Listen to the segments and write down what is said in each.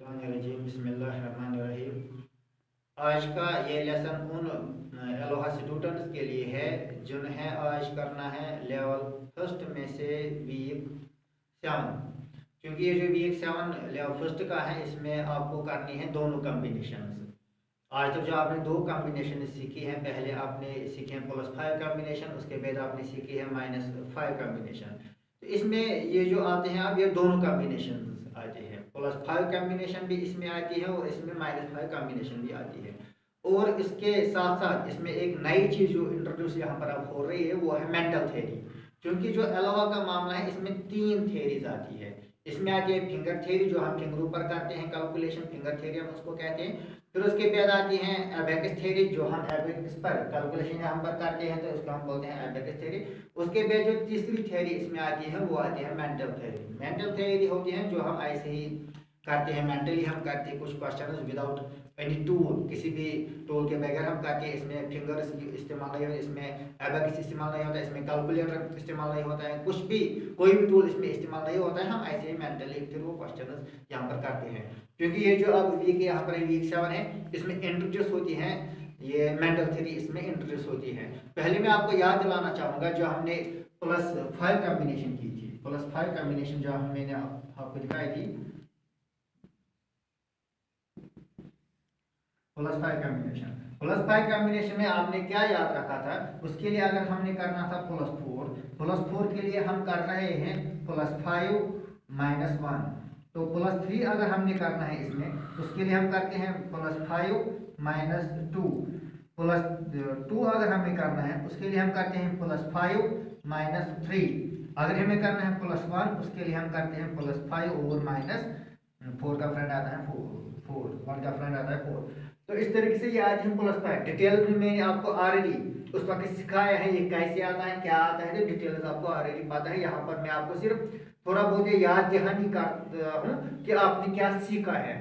बिस्मिल्लाहिर्रहमानिर्रहीम। आज का ये लेसन उन अलोहा स्टूडेंट्स के लिए है जिन्हें आज करना है लेवल फर्स्ट में से वीक 7। क्योंकि ये जो वीक 7 लेवल फर्स्ट का है इसमें आपको करनी है दोनों कॉम्बिनेशन। आज तक जो आपने दो कॉम्बिनेशन सीखी है, पहले आपने सीखे हैं +5 कॉम्बिनेशन, उसके बाद आपने सीखी है -5 कॉम्बिनेशन। तो इसमें ये जो आते हैं अब ये दोनों कॉम्बिनेशन आते हैं, +5 कॉम्बिनेशन भी इसमें आती है और इसमें -5 कॉम्बिनेशन भी आती है। और इसके साथ साथ इसमें एक नई चीज़ जो इंट्रोड्यूस यहाँ पर अब हो रही है वो है मेंटल थ्योरी। क्योंकि जो अलावा का मामला है इसमें 3 थ्योरीज आती है। इसमें आती है फिंगर थ्योरी, जो हम फिंगरों पर करते हैं कैलकुलेशन, फिंगर थ्योरी हम उसको कहते हैं। फिर उसके बाद आती है एबेकस थ्योरी, जो हम एबेकस पर कैलकुलेशन हम पर करते हैं तो उसको हम बोलते हैं एबेकस थ्योरी। उसके बाद जो तीसरी थ्योरी इसमें आती है वो आती है मेंटल थ्योरी। मेंटल थ्योरी होती है जो हम ऐसे ही करते हैं, मेंटली हम करते हैं कुछ क्वेश्चन विदाउट एनी टूल, किसी भी टूल के बगैर हम करते हैं। इसमें फिंगर्स इस्तेमाल नहीं होता, इसमें एबेकस इस्तेमाल नहीं होता, इसमें कैलकुलेटर इस्तेमाल नहीं होता है, कुछ भी कोई भी टूल इसमें इस्तेमाल नहीं होता है। हम ऐसे ही मेंटली फिर वो क्वेश्चन यहाँ पर करते हैं। क्योंकि ये जो अब वीक यहाँ पर वीक 7 है इसमें इंट्रोड्यूस होती है ये मेंटल थ्योरी, इसमें इंट्रोड्यूस होती है। पहले मैं आपको याद दिलाना चाहूँगा जो हमने +5 कॉम्बिनेशन की थी, +5 कॉम्बिनेशन जो मैंने आपको दिखाई थी, +5 कॉम्बिनेशन में आपने क्या याद रखा था, उसके लिए अगर हमने करना था +4 के लिए हम कर रहे हैं +5 -1। तो +3 अगर हमने करना है इसमें उसके लिए हम करते हैं +5 -2। +2 अगर हमें करना है उसके लिए हम करते हैं +5 -3। अगर हमें करना है +1 उसके लिए हम करते हैं +5 और -4 का फ्रेंड आता है 4, 1 का फ्रेंड आता है 4। तो इस तरीके से ये आज हम +5 डिटेल्स में मैंने आपको ऑलरेडी उस वक्त सिखाया है ये कैसे आता है क्या आता है, तो डिटेल्स आपको ऑलरेडी पता है। यहाँ पर मैं आपको सिर्फ थोड़ा बहुत ये याद दहानी करता हूँ कि आपने क्या सीखा है,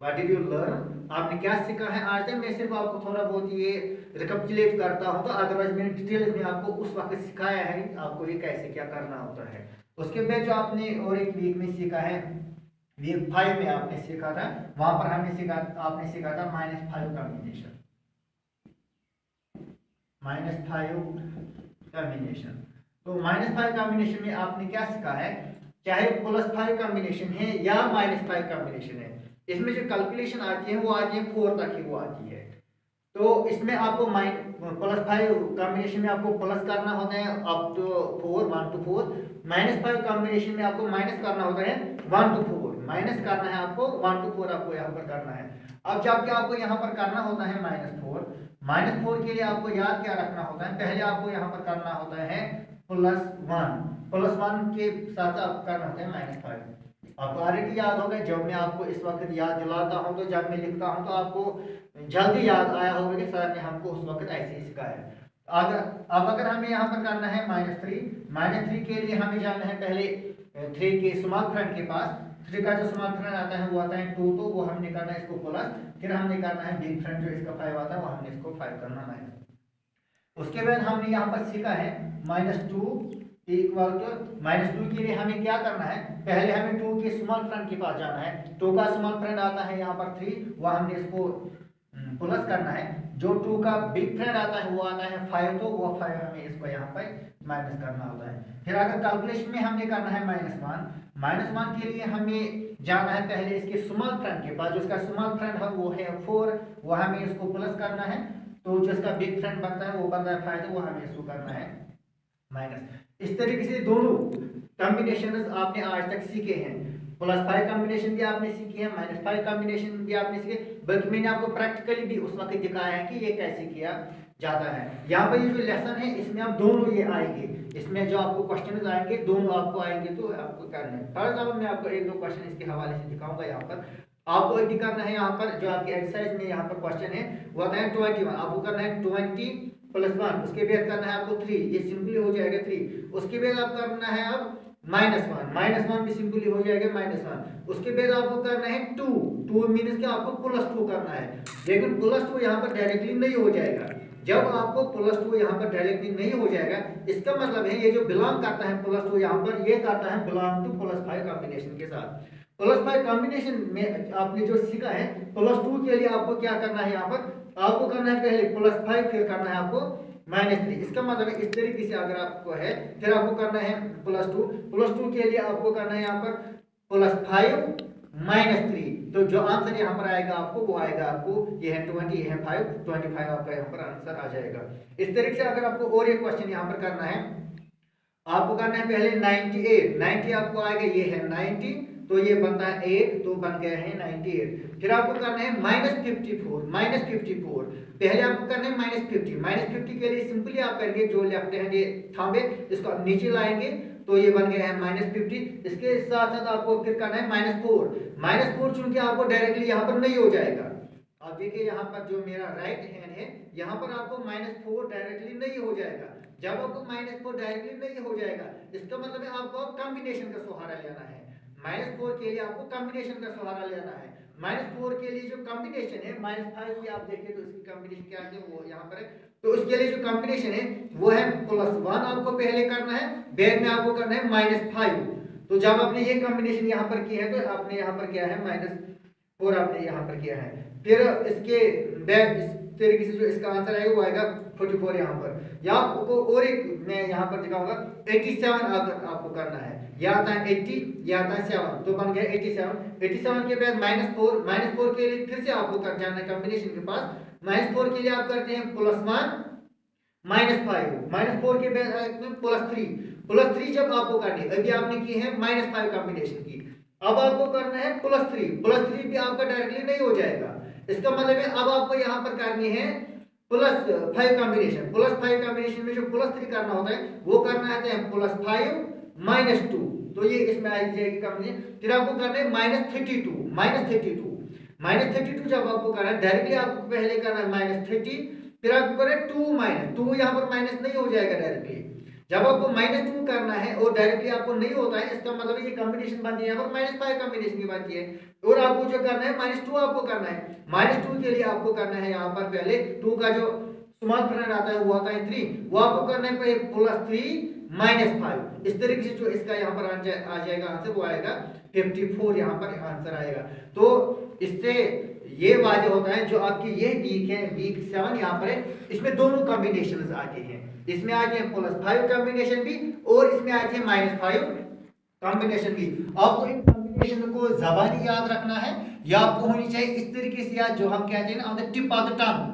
व्हाट डिड यू लर्न, आपने क्या सीखा है आज तक। मैं सिर्फ आपको थोड़ा बहुत ये रिकैपिचुलेट करता हूँ, तो अदरवाइज मैंने डिटेल्स में आपको उस वक्त सिखाया है आपको ये कैसे क्या करना होता है। उसके बाद जो आपने और एक वीक में सीखा है, वीक 5 में आपने सीखा था, वहां पर हमने सीखा आपने सीखा था -5 कॉम्बिनेशन, -5 कॉम्बिनेशन। तो -5 कॉम्बिनेशन में आपने क्या सीखा है, चाहे +5 कॉम्बिनेशन है या -5 कॉम्बिनेशन है, इसमें जो कैलकुलेशन आती है वो आती है 4 तक ही वो आती है। तो इसमें आपको +5 कॉम्बिनेशन में आपको प्लस करना होता है अप टू 4, 1 to 4। -5 कॉम्बिनेशन में आपको माइनस करना होता है 1 to 4, माइनस करना है आपको 1 to 4 आपको यहाँ पर करना है। अब जबकि आपको यहाँ पर करना होता है -4 के लिए आपको याद क्या रखना होता है, पहले आपको यहाँ पर करना होता है +1 के साथ आपको करना होता है -5। आपको ऑलरेडी याद होगा, जब मैं आपको इस वक्त याद दिलाता हूँ तो जब मैं लिखता हूँ तो आपको जल्दी याद आया होगा कि सर ने हमको उस वक्त ऐसे ही सिखाया। अगर हमें यहाँ पर करना है -3 के लिए हमें जाना है पहले 3 के स्मॉल फ्रेंड के पास। 3 का जो स्मॉल फ्रेंड आता है वो आता है 2, तो वो हमने करना है इसको प्लस, फिर हमने करना है बिग फ्रेंड जो इसका 5 आता है वो हमने इसको 5 करना माइनस। उसके बाद हमने यहाँ पर सीखा है -2 इक्वल टू -2 के लिए हमें क्या करना है, पहले हमें 2 के स्मॉल फ्रेंड के पास जाना है। 2 का स्मॉल फ्रेंड आता है यहाँ पर 3, वह हमने इसको प्लस करना है। जो 2 का बिग फ्रेंड आता है वो आता है 5, तो वो 5 हमें इसको यहाँ पर माइनस करना होता है। फिर अगर कैलकुलेशन में हमने करना है -1 के लिए हमें जाना है पहले इसके स्मॉल फ्रेंड के पास, जो इसका स्मॉल फ्रेंड है वो है 4, वो हमें इसको प्लस करना है। तो जो इसका बिग फ्रेंड बनता है वो बनता है 5, तो वो हमें इसको करना है माइनस। इस तरीके से दोनों कॉम्बिनेशन आपने आज तक सीखे हैं, +5 कॉम्बिनेशन भी आपने सीखी है, -5 कॉम्बिनेशन भी आपने सीखे, बल्कि मैंने आपको प्रैक्टिकली भी उस वक्त दिखाया है कि ये कैसे किया जाता है। यहाँ पर ये जो लेसन है इसमें आप दोनों ये आएंगे, इसमें जो आपको क्वेश्चन आएंगे दोनों आपको आएंगे, तो आपको करना है। फॉर एग्जाम्पल मैं आपको 1-2 क्वेश्चन इसके हवाले से दिखाऊंगा। यहाँ पर आपको एक करना है, यहाँ पर जो आपकी एक्सरसाइज में यहाँ पर क्वेश्चन है वो आता है 21, आपको करना है 20 +1, उसके बाद करना है आपको 3, ये सिंपली हो जाएगा 3। उसके बाद आप करना है अब -1 भी सिंपली हो जाएगा -1। उसके बाद आपको करना है 2 मीन्स कि आपको +2 करना है, लेकिन +2 यहाँ पर डायरेक्टली नहीं हो जाएगा। जब आपको +2 यहाँ पर डायरेक्टली नहीं हो जाएगा, इसका मतलब है ये जो बिलोंग करता है +2 यहाँ पर, ये करता है बिलोंग टू +5 कॉम्बिनेशन के साथ। +5 कॉम्बिनेशन में आपने जो सीखा है, +2 के लिए आपको क्या करना है, यहाँ पर आपको करना है पहले +5, फिर करना है आपको -3। इसका मतलब है इस तरीके से अगर आपको है, फिर आपको करना है +2 के लिए आपको करना है यहाँ पर +5 -3। तो जो आंसर यहाँ पर आएगा आपको, वो आएगा आपको, ये है 20, ये है 5, 25 आपका यहाँ पर आंसर आ जाएगा। इस तरीके से अगर आपको और एक क्वेश्चन यहाँ पर करना है, आपको करना है पहले 90 आपको आएगा, ये है 90, तो ये बनता है 8, तो बन गया है 98। फिर आपको करना है -54, पहले आपको करना है -50 के लिए सिंपली आप करेंगे, जो लेफ्ट हैंड ये थंब है इसको आप नीचे लाएंगे, तो ये बन गया है -50। इसके साथ साथ आपको फिर करना है -4 चूंकि आपको डायरेक्टली यहाँ पर नहीं हो जाएगा। आप देखिए यहाँ पर जो मेरा राइट हैंड है, यहाँ पर आपको -4 डायरेक्टली नहीं हो जाएगा। जब आपको -4 डायरेक्टली नहीं हो जाएगा, इसका मतलब है आपको कॉम्बिनेशन का सहारा लेना है। -4 के लिए आपको कॉम्बिनेशन का सहारा लेना है। -4 के लिए जो कॉम्बिनेशन है, -5 की आप देखिए तो इसकी कॉम्बिनेशन क्या है, वो यहाँ पर है। तो उसके लिए जो कॉम्बिनेशन है वो है +1 आपको पहले करना है, बाद में आपको करना है -5। तो जब आपने ये कॉम्बिनेशन यहाँ पर की है, तो आपने यहाँ पर किया है -4 आपने यहाँ पर किया है। फिर इसके बैक इस तरीके से जो इसका आंसर आएगा वो आएगा 44 यहाँ पर। या आपको और एक मैं यहाँ पर दिखाऊंगा, 87 आपको करना है, या आता है 80 या आता है 7, तो बन गया 87 के बाद -4 के लिए फिर से आपको कर जाना है कॉम्बिनेशन के पास। -4 के लिए आप करते हैं +1 -5, -4 के बाद +3 जब आपको करनी है, अभी आपने की है -5 कॉम्बिनेशन की, अब आपको करना है +3 भी आपका डायरेक्टली नहीं हो जाएगा। इसका मतलब है अब आपको यहाँ पर करनी है +5 कॉम्बिनेशन में जो +3 करना होता है वो करना है +5 -2, तो ये इसमें आ जाएगी कॉम्बिनेशन। फिर आपको करना है -32 जब आपको करना है, डायरेक्टली आपको पहले करना है -30, फिर आपको करना है 2 यहाँ पर माइनस नहीं हो जाएगा डायरेक्टली। जब आपको -2 करना है और डायरेक्टली आपको नहीं होता है, इसका मतलब ये कॉम्बिनेशन बनती है, यहाँ पर -5 कॉम्बिनेशन की बनती है। और आपको जो करना है -2 आपको करना है। -2 के लिए आपको करना है यहाँ पर पहले 2 का जो स्मॉल फ्रेंड आता है वो आता है 3, वो आपको करना है +3 -5। इस तरीके से जो इसका यहाँ पर आ जाएगा आंसर, वो आएगा 54 यहाँ पर आंसर आएगा। तो इससे ये वाजे होता है जो आपकी ये वीक है, वीक 7 यहाँ पर है, इसमें दोनों कॉम्बिनेशन आते हैं। इसमें आते हैं +5 कॉम्बिनेशन भी और इसमें आते हैं -5 कॉम्बिनेशन भी। आपको इन कॉम्बिनेशन को ज़बानी याद रखना है, या आपको होनी चाहिए इस तरीके से याद, जो हम कहते हैं on the tip of the tongue,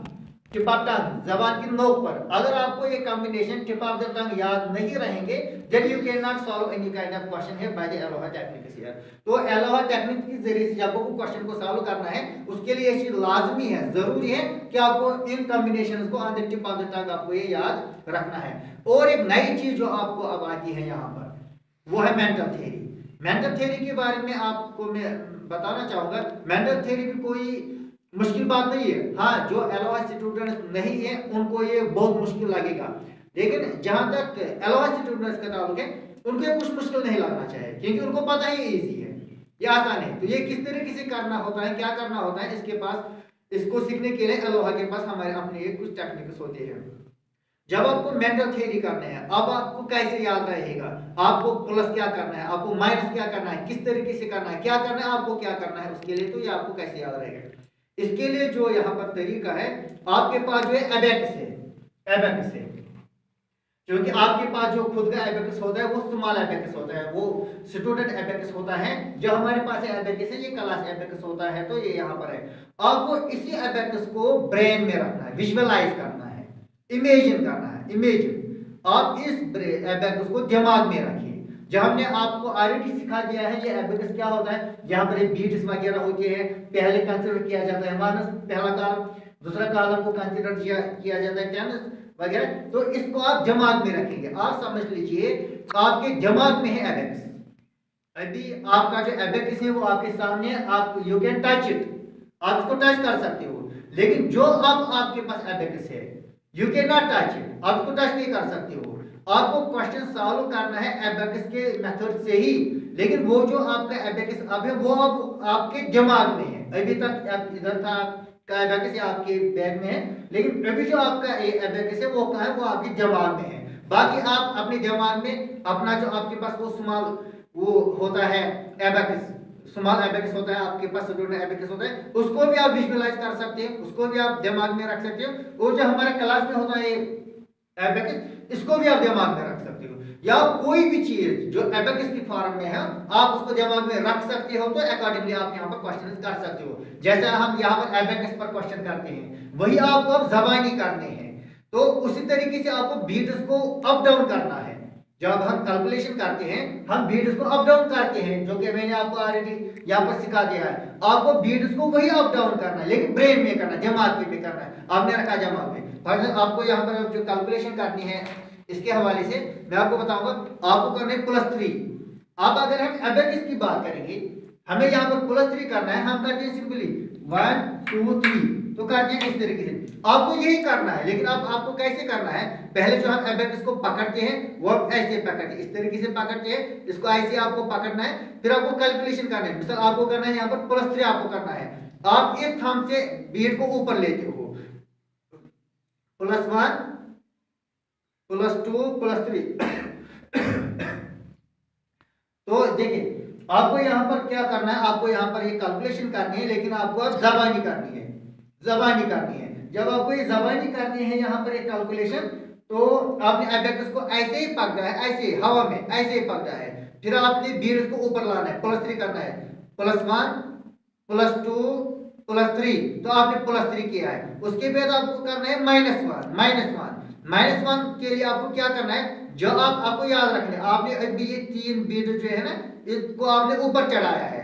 जबान की नोक पर। अगर आपको ये combination tip of the tongue याद नहीं रहेंगे, then you can not solve any kind of question है by the Aloha techniques here. तो अलोहा टेक्निक के जरिए से जब आपको क्वेश्चन को सॉल्व करना है, उसके लिए ये चीज लाजमी है, जरूरी है कि आपको इन कॉम्बिनेशंस को on the tip of the टंग आपको ये याद रखना है। और एक नई चीज जो आपको अब आती है यहाँ पर, वो है मेंटल थ्योरी। मेंटल थ्योरी के बारे में आपको मैं बताना चाहूंगा, मेंटल थ्योरी भी कोई मुश्किल बात नहीं है। हाँ, जो एलओआई स्टूडेंट्स नहीं है उनको ये बहुत मुश्किल लगेगा, लेकिन जहां तक एलओआई स्टूडेंट्स का ताल्लुक है, उनको कुछ मुश्किल नहीं लगना चाहिए, क्योंकि उनको पता ही इजी है, ये आसान है। तो ये किस तरीके से करना होता है, क्या करना होता है, इसके पास, इसको सीखने के लिए एलोहा के पास हमारे अपने कुछ टेक्निक्स होते हैं। जब आपको मेंटल थ्योरी करने हैं, अब आपको कैसे याद रहेगा, आपको प्लस क्या करना है, आपको माइनस क्या करना है, किस तरीके से करना है, क्या करना है, आपको क्या करना है उसके लिए, तो ये आपको कैसे याद रहेगा। इसके लिए जो यहाँ पर तरीका है, आपके पास जो है एबेकस है, क्योंकि आपके पास जो खुद का एबेकस होता है वो स्मॉल एबेकस होता है, वो स्टूडेंट एबेकस होता है। जो हमारे पास एबेकस है, ये क्लास एबेकस होता है, तो ये यहाँ पर है। आपको इसी एबेकस को ब्रेन में रखना है, विजुअलाइज करना है, इमेजिन करना है, इमेजिन। आप इस एबेकस को दिमाग में रखिए। जो हमने आपको ऑलरेडी सिखा दिया है, ये एबेकस क्या होता है, यहाँ पर बीट्स वगैरह होती है, पहले कंसीडर किया जाता है माइनस, पहला कॉलम, दूसरा कॉलम को कंसीडर किया जाता है टेंस वगैरह। तो इसको आप दिमाग में रखेंगे। आप समझ लीजिए आपके दिमाग में है एबेकस, अभी आपका जो एबेकस है वो आपके सामने है, आप यू कैन टच इट, आप इसको टच कर सकते हो। लेकिन जो अब आपके पास एबेकस है, you can not touch it, आप इसको टच नहीं कर सकते हो। आपको क्वेश्चन सॉल्व करना है एबेकस के मेथड से ही, लेकिन वो जो आपका एबेकस अब है वो अब आपके दिमाग में है। अभी तक इधर था का एबेकस आपके बैग में है, लेकिन अभी जो आपका एबेकस है वो कहाँ है, वो आपके दिमाग में है। बाकी आप अपने दिमाग में अपना जो आपके पास वो स्मॉल वो होता है एबेकस, स्मॉल एबेकस होता है, आपके पास सब्जेक्ट एबेकस होता है, उसको भी आप विजुअलाइज कर सकते हैं, उसको भी आप दिमाग में रख सकते हो। और जो हमारे क्लास में होता है एबेकस, इसको भी आप दिमाग में रख सकते हो, या कोई भी चीज जो एबेकस की फॉर्म में है आप उसको दिमाग में रख सकते हो, तो अकॉर्डिंगली आप यहाँ पर क्वेश्चन कर सकते हो। जैसे हम यहाँ पर एबेकस पर क्वेश्चन करते हैं, वही आपको अब ज़बानी करने हैं, तो उसी तरीके से आपको बीट्स को अप डाउन करना है। जब हम कैलकुलेशन करते हैं हम बीट्स को अप डाउन करते हैं, जो कि मैंने आपको ऑलरेडी यहाँ पर सिखा दिया है। आपको बीट्स को वही अप डाउन करना है, लेकिन ब्रेन में करना है, दिमाग में करना है। आपने रखा दिमाग में, आपको यहाँ पर जो कैलकुलेशन करनी है इसके हवाले से मैं आपको बताऊंगा। आपको करना है +3। अब अगर हम एबेकस की बात करेंगे, हमें यहाँ पर +3 करना है, हम करते हैं सिंपली 1 2 3, तो करते हैं इस तरीके से। आपको यही करना है, लेकिन अब आपको कैसे करना है, पहले जो हम एबेकस को पकड़ते हैं वो ऐसे पकड़ते हैं, इस तरीके से पकड़ते हैं, इसको ऐसे आपको पकड़ना है, फिर आपको कैलकुलेशन करना है। मिसाल आपको करना है यहाँ पर +3 आपको करना है, आप इस थंब से बीट को ऊपर लेते हो, +1 +2 +3 तो देखिए आपको यहाँ पर क्या करना है, आपको यहाँ पर ये कैलकुलेशन करनी है, लेकिन आपको अब ज़बानी करनी है, ज़बानी करनी है। जब आपको ये ज़बानी करनी है यहाँ पर एक कैलकुलेशन, तो आपने एबेकस को ऐसे ही पकड़ा है, ऐसे हवा में ऐसे ही पकड़ा है, फिर आपने बीट्स को ऊपर लाना है, +3 करना है, +1 +2 +3, तो आपने +3 किया है। उसके बाद आपको करना है -1 के लिए आपको क्या करना है, जो आपको याद रखना है, आपने अभी ये 3 बीट जो है ना, इसको आपने ऊपर चढ़ाया है,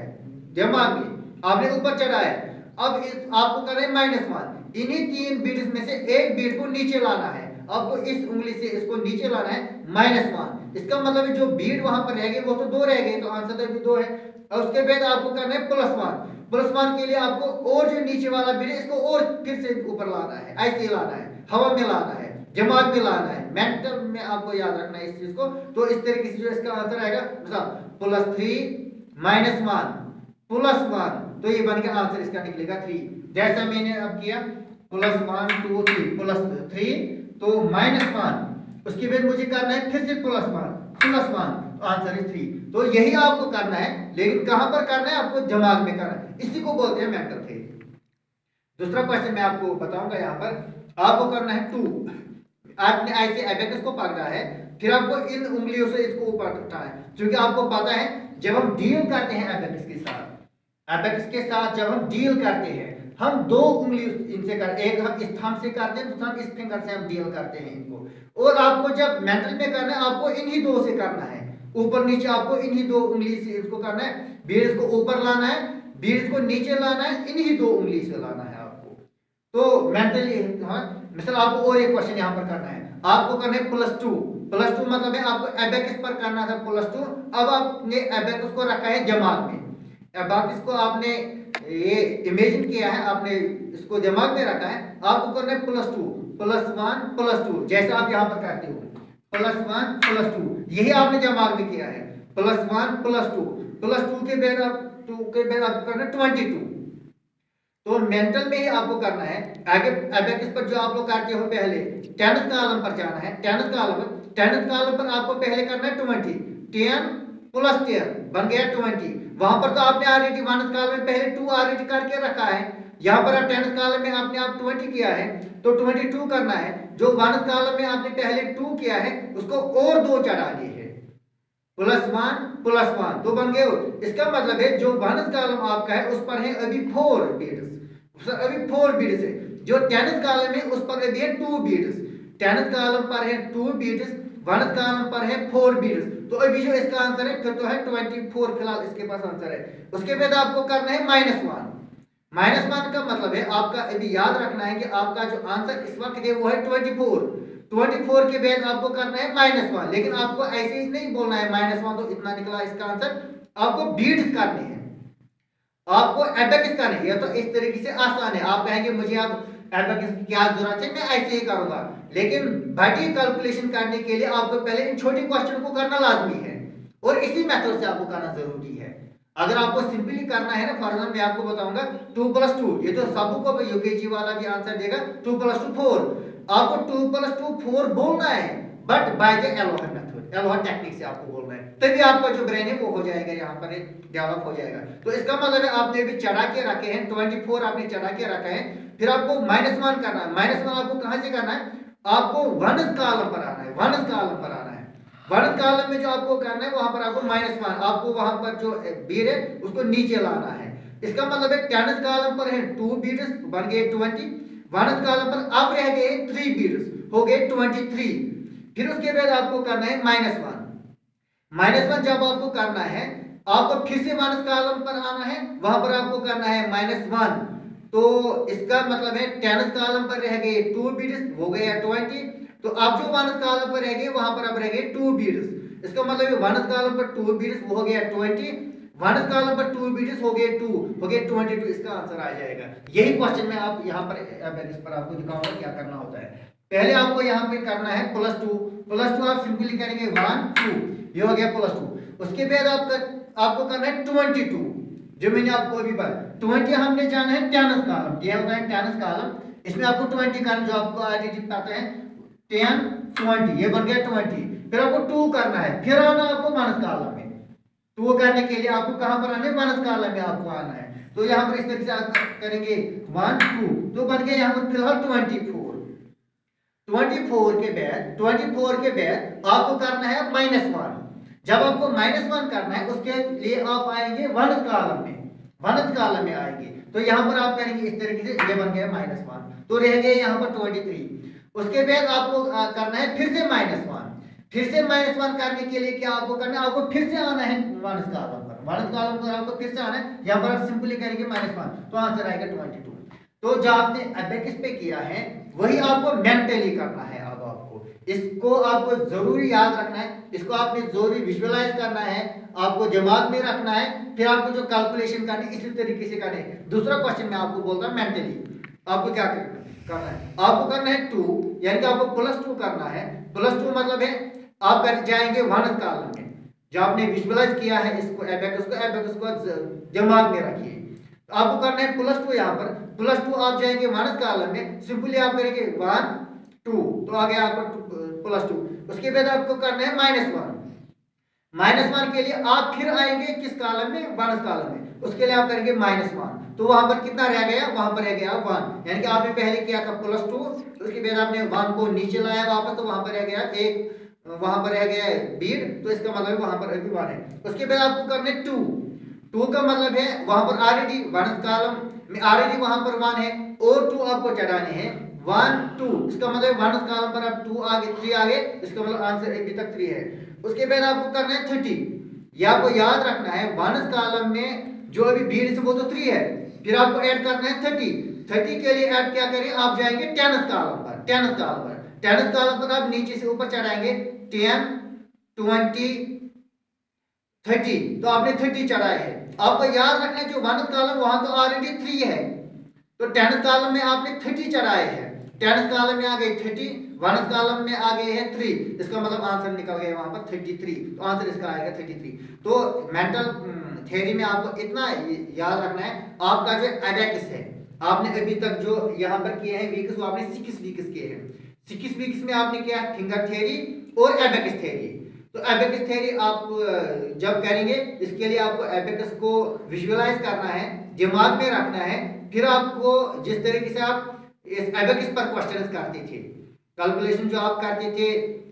दिमाग में आपने ऊपर चढ़ाया है। अब इस आपको करना है -1, इन्हीं 3 बीट्स में से एक बीट को नीचे लाना है, आपको इस उंगली से इसको नीचे लाना है, -1। इसका मतलब है जो बीट वहां पर रह गए वो तो 2 रह गए, तो आंसर तो भी 2 है। और उसके बाद आपको करना है +1 के लिए आपको और जो नीचे वाला बीट है इसको और फिर से ऊपर लाना है, ऐसे ही लाना है, हवा में लाना है, दिमाग में लाना है, मेंटल में आपको याद रखना है इस चीज को। तो इस तरीके से जो इसका आंसर आएगा +3 -1 तो ये बन गया आंसर, इसका निकलेगा 3। जैसा मैंने अब किया +1 2 3 +3 तो -1, उसके बाद मुझे करना है फिर से +1 तो आंसर है 3। तो यही आपको करना है, लेकिन कहां पर करना है, आपको दिमाग में करना है, इसी को बोलते हैं मेंटल थ्योरी। दूसरा क्वेश्चन मैं आपको बताऊंगा, यहाँ पर आपको करना है 2। आपने ऐसे एबेकस को पकड़ा है, फिर आपको इन उंगलियों से इसको ऊपर उठाना है, क्योंकि आपको पता है जब हम डील करते हैं एबेकस के साथ जब हम डील करते हैं, हम 2 उंगली इनसे कर, एक हम इस थंब से करते हैं, दूसरा इस फिंगर से हम डील करते हैं इनको। और आपको जब मेंटल में करना है, आपको इन्हीं 2 से करना है, ऊपर नीचे आपको इन्हीं 2 उंगली से इसको करना है, बीड्स को ऊपर लाना है, बीड्स को नीचे लाना है, इन्हीं 2 उंगली से लाना है आपको। तो मेंटली मिसाल आपको और एक क्वेश्चन यहाँ पर करना है, आपको करना है +2 मतलब है आपको एबेकस पर करना था +2। अब आपने एबेकस को रखा है दिमाग में, एबेकस को आपने ये इमेजिन किया है, आपने इसको दिमाग में रखा है, आपको करना है +1 +2 जैसा आप यहाँ पर करते हो, +1 +2 यही आपने दिमाग में किया है, +1 +2 के बाद आपको करना है 22। तो मेंटल में ही आपको करना है। आगे एबेकस पर जो आप लोग करते हो, पहले 10th कॉलम पर जाना है, 10th कॉलम पर आपको पहले करना है 20, 10 + 10 बन गया 20। वहां पर तो आपने ऑलरेडी 1th कॉलम में पहले 2 ऑलरेडी करके रखा है, यहाँ पर आप 10th कॉलम में आपने 20 किया है, तो 22 करना है। जो 1th कॉलम में आपने पहले 2 किया है उसको और 2 चढ़ा दिए है, +1 तो बन गए। इसका मतलब है जो 1th कॉलम आपका है उस पर है अभी 4 बीट्स, अभी 4 बीट्स है। जो 10th कॉलम है उस पर अभी है 2 बीट्स, 10th कॉलम पर है 2 बीट्स, 1th कॉलम पर है 4 बीट्स, तो अभी जो इसका आंसर है फिर तो है 24 फिलहाल इसके पास आंसर है। उसके बाद आपको करना है -1 का मतलब है आपका अभी याद रखना है कि आपका जो आंसर इस वक्त है वो है 24 के बाद आपको करना है -1, लेकिन आपको ऐसे ही नहीं बोलना है -1 तो इतना निकला इसका आंसर, आपको बीट्स करने हैं, आपको एबेकस करना है। तो इस तरीके से आसान है, आप कहेंगे मुझे अब एबेकस की क्या जरूरत है, मैं ऐसे ही करूंगा, लेकिन बड़ी कैलकुलेशन करने के लिए आपको पहले इन छोटे क्वेश्चन को करना लाजमी है, और इसी मेथड से आपको करना जरूरी है। अगर आपको सिंपली करना है ना, फॉर एग्जाम्पल मैं आपको बताऊंगा 2 + 2, ये तो सबको यूकेजी वाला भी आंसर देगा, 2 + 2 4, आपको 2 + 2 4 बोलना है, but by the Aloha method, Aloha technique से आपको बोलना है। तभी आपका जो ब्रेन है वो हो जाएगा, यहाँ पर डेवलप हो जाएगा। तो इसका मतलब है आपने भी चढ़ा के रखे हैं 24 आपने चढ़ा के रखा है, फिर आपको -1 करना है। -1 आपको कहां से करना है, आपको 1th कॉलम पर आना है, 1th कॉलम पर आना है। 1th कॉलम में जो आपको करना है वहां पर आपको -1, आपको वहां पर जो बीट है उसको नीचे लाना है। इसका मतलब है 10th कॉलम पर है 2 बीट्स बन गए 20, 1th कॉलम पर अब रह गए 3 बीट्स हो गए 23। फिर उसके बाद आपको करना है -1। -1 जब आपको करना है आपको फिर से 1th कॉलम पर आना है, वहां पर आपको करना है -1। तो इसका मतलब है 10th कॉलम पर रह गए 2 बीट्स हो गया 20। तो अब जो 1th कॉलम पर रह गए वहां पर अब रह गए 2 बीट्स। इसका मतलब है 1th कॉलम पर 2 बीट्स हो गया 20, 1th कॉलम पर 2 बीट्स हो गए 2 हो गए 22। इसका आंसर आ जाएगा। यही क्वेश्चन में आप यहाँ पर इस पर आपको दिखाऊंगा क्या करना होता है। पहले आपको यहाँ पे करना है +2 आप सिंपली करेंगे 1 2, ये हो गया +2। उसके बाद आपको करना है 22, जो मैंने आपको अभी बताया 20 हमने जाना है 10th कॉलम, ये होता है 10th कॉलम, इसमें आपको 20 करना जो आपको आईडेंटिटी पता है 10 20, ये बन गया 20। फिर आपको 2 करना है, फिर आना आपको 1th कॉलम में। 2 करने के लिए आपको कहां पर आना है, 1th कॉलम में आपको आना है। तो यहाँ पर इस तरीके से आप करेंगे 1 2, तो बन गया यहाँ पर फिलहाल 24 के बाद आपको करना है -1। जब आपको -1 करना है उसके लिए आप आएंगे 1th कॉलम में आएंगे। तो यहाँ पर आप करेंगे इस तरीके से, ये बन गया -1, तो रह गए यहाँ पर 23। उसके बाद आपको करना है फिर से -1 करने के लिए क्या आपको करना है, आपको फिर से आना है 1th कॉलम पर आपको फिर से आना है। यहाँ पर आप सिंपली करेंगे -1, तो आंसर आएगा 22। तो जो आपने अबेकस पे किया है वही आपको मेंटली करना है। अब आपको इसको आपको जरूरी याद रखना है, इसको आपने जरूरी विजुअलाइज करना है, आपको दिमाग में रखना है। फिर आपको जो कैलकुलेशन करनी है इसी तरीके से करनी है। दूसरा क्वेश्चन में आपको बोलता हूं मेंटली आपको क्या करना है, आपको करना है 2, यानी कि आपको +2 करना है। +2 मतलब है आप कर जाएंगे 1th कॉलम में। जो आपने विजुअलाइज किया है इसको एबेकस को दिमाग में रखिए। आपको करना है +2, यहाँ पर +2 आप जाएंगे 1th कॉलम में, सिंपली आप करेंगे 1 2, तो आ गया आपका +2। उसके बाद आपको करना है -1 के लिए आप फिर आएंगे किस कॉलम में, 1th कॉलम में। उसके लिए आप करेंगे -1, तो वहां पर कितना रह गया, वहां पर रह गया 1, यानी कि आपने पहले किया था +2, उसके बाद आपने 1 को नीचे लाया वापस, तो वहां पर रह गया 1, वहां पर रह गया बीट, तो इसका मतलब वहां पर अभी 1 है। उसके बाद आपको करना है 2 का मतलब है वहां पर ऑलरेडी 1th कॉलम में ऑलरेडी वहां पर 1 है और 2 आपको चढ़ाने हैं 1 2। इसका मतलब 1th कॉलम पर अब 2 आगे 3 आगे, इसका मतलब आंसर अभी तक 3 है। उसके बाद आपको करना है 30, ये आपको याद रखना है 1th कॉलम में जो अभी बीट से वो तो 3 है, फिर आपको ऐड करना है 30 के लिए ऐड क्या करें, आप जाएंगे 10th कॉलम पर 10th कॉलम पर आप नीचे से ऊपर चढ़ाएंगे 10 20 30, तो आपने 30 चढ़ाया है। आपको याद रखना है जो 1th कॉलम वहां तो ऑलरेडी 3 है, तो 10th कॉलम में आपने 30 चढ़ाए हैं। 10th कॉलम में आ गए 30, 1th कॉलम में आ गए हैं 3, इसका मतलब आंसर निकल गया वहां पर 33, तो आंसर इसका आएगा 33। तो मेंटल थ्योरी में आपको इतना याद रखना है, आपका जो एबेकस है आपने अभी तक जो यहाँ पर किए हैं वीक्स, वो आपने 6 वीक्स किए हैं। 6 वीक्स में आपने किया फिंगर थ्योरी और एबेकस थ्योरी। तो एबेकस थ्योरी आप जब करेंगे इसके लिए आपको एबेकस को विजुअलाइज करना है, दिमाग में रखना है। फिर आपको जिस तरीके से आप इस एबेकस पर क्वेश्चंस करते थे, कैलकुलेशन जो आप करते थे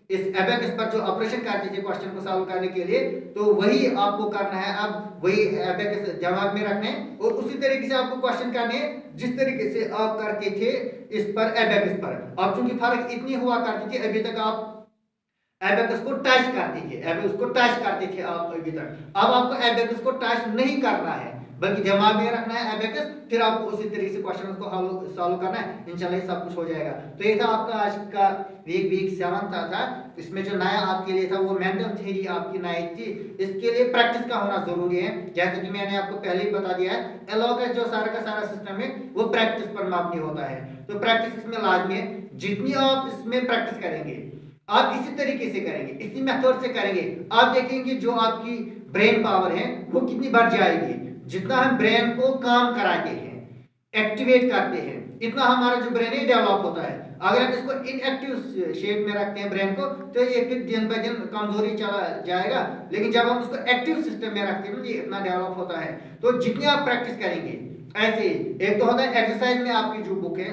इस एबेकस पर जो ऑपरेशन करते थे क्वेश्चन को सॉल्व करने के लिए, तो वही आपको करना है। अब वही एबेकस दिमाग में रखना है और उसी तरीके से आपको क्वेश्चन करने हैं जिस तरीके से आप करते थे इस पर एबेकस पर। अब चूंकि फर्क इतनी हुआ करती थी, अभी तक आप एबेकस को टच करते थे, एबेकस को टच करते थे आप अभी तक। अब आपको एबेकस को टच नहीं करना है, बल्कि दिमाग में रखना है एबेकस, फिर आपको उसी तरीके से क्वेश्चन को सॉल्व करना है, इंशाल्लाह सब कुछ हो जाएगा। तो ये था आपका आज का वीक 7 था। इसमें जो नया आपके लिए था वो मेंटल थ्योरी आपकी नई थी। इसके लिए प्रैक्टिस का होना जरूरी है, जैसे कि मैंने आपको पहले ही बता दिया है। एलोकस जो सारा का सारा सिस्टम है वो प्रैक्टिस पर मबनी होता है, तो प्रैक्टिस इसमें लाजमी है। जितनी आप इसमें प्रैक्टिस करेंगे, आप इसी तरीके से करेंगे, इसी मेथड से करेंगे, आप देखेंगे जो आपकी ब्रेन पावर है वो कितनी बढ़ जाएगी। जितना हम ब्रेन को काम कराते हैं, एक्टिवेट करते हैं, इतना हमारा जो ब्रेन है डेवलप होता है। अगर हम इसको इनएक्टिव शेप में रखते हैं ब्रेन को तो ये फिर दिन ब दिन कमजोरी चला जाएगा। लेकिन जब हम उसको एक्टिव सिस्टम में रखते हैं ये इतना डेवलप होता है। तो जितनी आप प्रैक्टिस करेंगे ऐसे ही, एक तो होता है एक्सरसाइज में आपकी जो बुक है,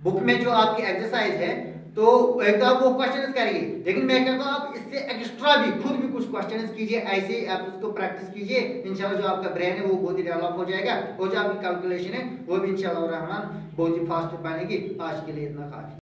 बुक में जो आपकी एक्सरसाइज है, तो एक तो आप वो क्वेश्चन करेंगे, लेकिन मैं कहता हूँ आप इससे एक्स्ट्रा भी खुद भी कुछ क्वेश्चन कीजिए, ऐसे ही आप उसको प्रैक्टिस कीजिए। इंशाल्लाह जो आपका ब्रेन है वो बहुत ही डेवलप हो जाएगा और जो आपकी कैलकुलेशन है वो भी इंशाल्लाह रहमान बहुत ही फास्ट बनेगी। आज के लिए इतना काफी।